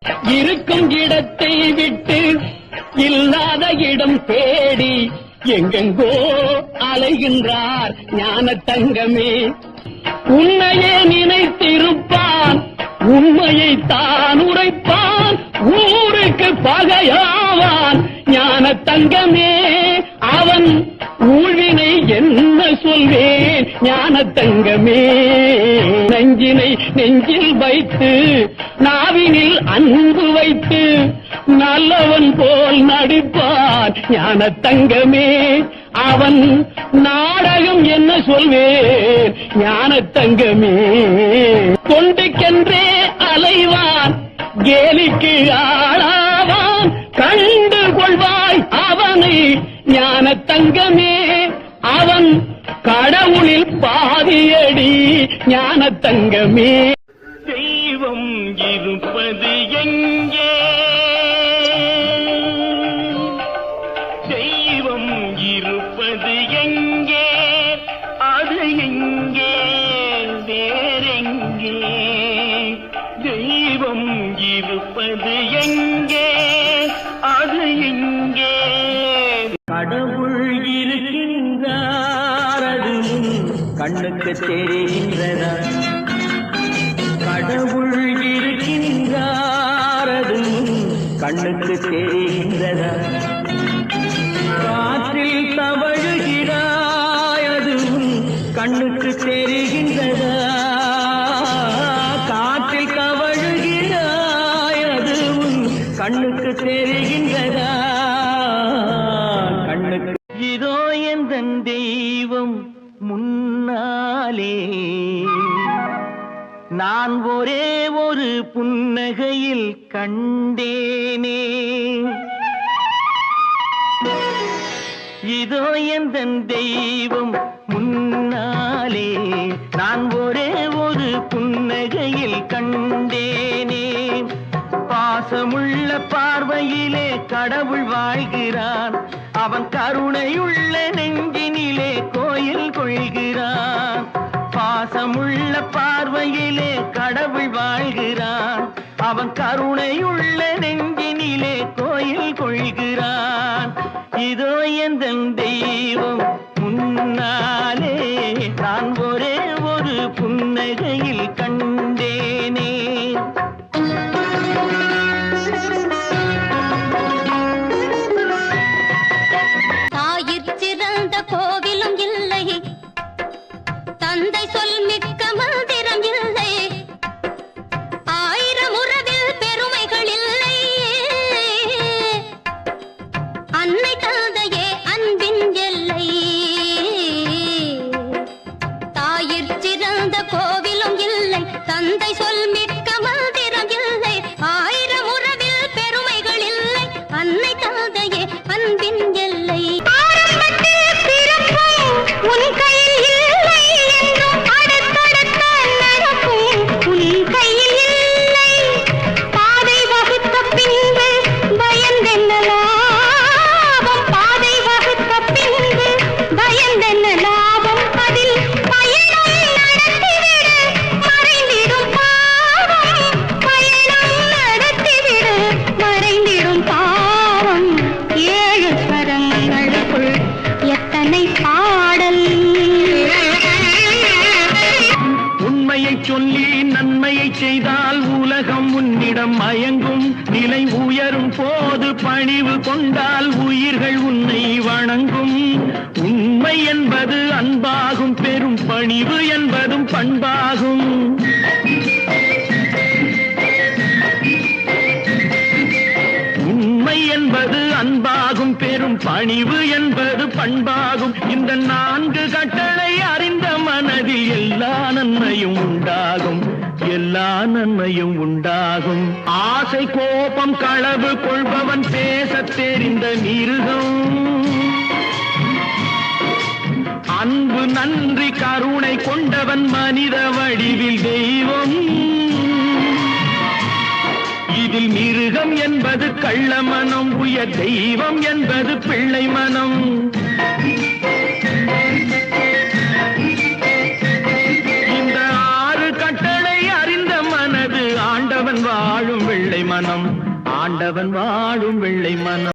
இருக்கும் இடத்தை விட்டு இல்லாத இடம் தேடி எங்கெங்கோ அலைகின்றார் ஞான தங்கமே. உன்னையே நினைத்திருப்பான், உண்மையை தான் உரைப்பான், ஊருக்கு பகையாவான் ஞான தங்கமே. அவன் ஊழ்வினை என்ன சொல்வேன் ஞான தங்கமே. நெஞ்சினை நெஞ்சில் வைத்து நாவினில் அன்பு வைத்து நல்லவன் போல் நடிப்பான் ஞான தங்கமே. அவன் நாடகம் என்ன சொல்வேன் ஞான தங்கமே. கொண்டுக்கென்றே அலைவான், கேலிக்கு ஆளாவான், கண்டு கொள்வாய் அவனை ஞான தங்கமே. அவன் கடவுளில் பாதியடி ஞான தங்கமே. தெய்வம் இருப்பது எங்கே, தெய்வம் இருப்பது எங்கே, அது எங்கே வேறெங்கே. தெய்வம் இருப்பது எங்கே, அது எங்கே. கடவுள் இருக்கின்றார், அதுவும் கண்ணுக்கு தெரிகின்றதா? கடவுள் இருக்கின்றார், அதுவும் கண்ணுக்கு தெரிகின்றதா? காற்றில் தவழுகிறாய், அதுவும் கண்ணுக்கு தெரிகின்றதா? காற்றில் தவழுகிறாய், அதுவும் கண்ணுக்கு தெரிகின்றதா? கண்ணுக்கு இதோ எந்தன் தெய்வம் முன்னாலே, நான் ஒரே ஒரு புன்னகையில் கண்டேனே. இதோ எந்தன் தெய்வம் முன்னாலே, நான் ஒரே ஒரு புன்னகையில் கண்டேனே. பாசமுள்ள பார்வையிலே கடவுள் வாழ்கிறான், அவன் கருணையுள்ள நெஞ்சினிலே கோயில் கொள்கிறான். பாசமுள்ள பார்வையிலே கடவுள் வாழ்கிறான், அவன் கருணையுள்ள நெஞ்சினிலே கோயில் கொள்கிறான். இதோ எந்தன் தெய்வம் முன்னாலே, நான் ஒரே ஒரு புன்னகையில் கண்டேனே. கோவிலும் இல்லை, தந்தை சொல் மிக்க மந்திரம் இல்லை, ஆயிரம் உறவில் பெருமைகள் இல்லை. அன்னை தந்தையே அன்பின் எல்லை, தாயிற் சிறந்த கோவிலும் இல்லை, தந்தை சொல் மிக்க மந்திரம் இல்லை, ஆயிரம் உறவில் பெருமைகள் இல்லை. அன்னை தந்தையே அன்பின் எல்லை. உன் கையில் இல்லை என்றும் அடுத்தடுத்த நடக்கும் உன் கையில் இல்லை. பாதை வகுத்த பின்பு பயந்தென்ன லாபம், பாதை வகுத்த பின்பு பயந்தென்ன லாபம். அதில் பயணம் நடத்திவிடு மறைந்திடும் பாவம், பயணம் நடத்திவிடு மறைந்திடும் பாவம். ஏழு கரங்களுக்குள் எத்தனை பாடல். உண்மையை சொல்லி நன்மையை செய்தால் உலகம் உன்னிடம் மயங்கும். நிலை உயரும் போது பணிவு கொண்டால் உயிர்கள் உன்னை வணங்கும். உண்மை என்பது அன்பாகும், பெரும் பணிவு என்பதும் பண்பாகும். உண்மை என்பது அன்பாகும், பெரும் பணிவு என்பது பண்பாகும். இந்த 4 கட்டளை அறிந்த மனதில் எல்லா நன்மையும் உண்டாகும், எல்லா நன்மையும் உண்டாகும். ஆசை கோபம் களவு கொள்பவன் பேசத் தெரிந்த மிருகம். அன்பு நன்றி கருணை கொண்டவன் மனித வடிவில் தெய்வம். இதில் மிருகம் என்பது கள்ள மனம், உயர் தெய்வம் என்பது பிள்ளை மனம். இந்த 6 கட்டளை அறிந்த மனது ஆண்டவன் வாழும் வெள்ளை மனம். மனம் ஆண்டவன் வாழும் வெள்ளை மனம்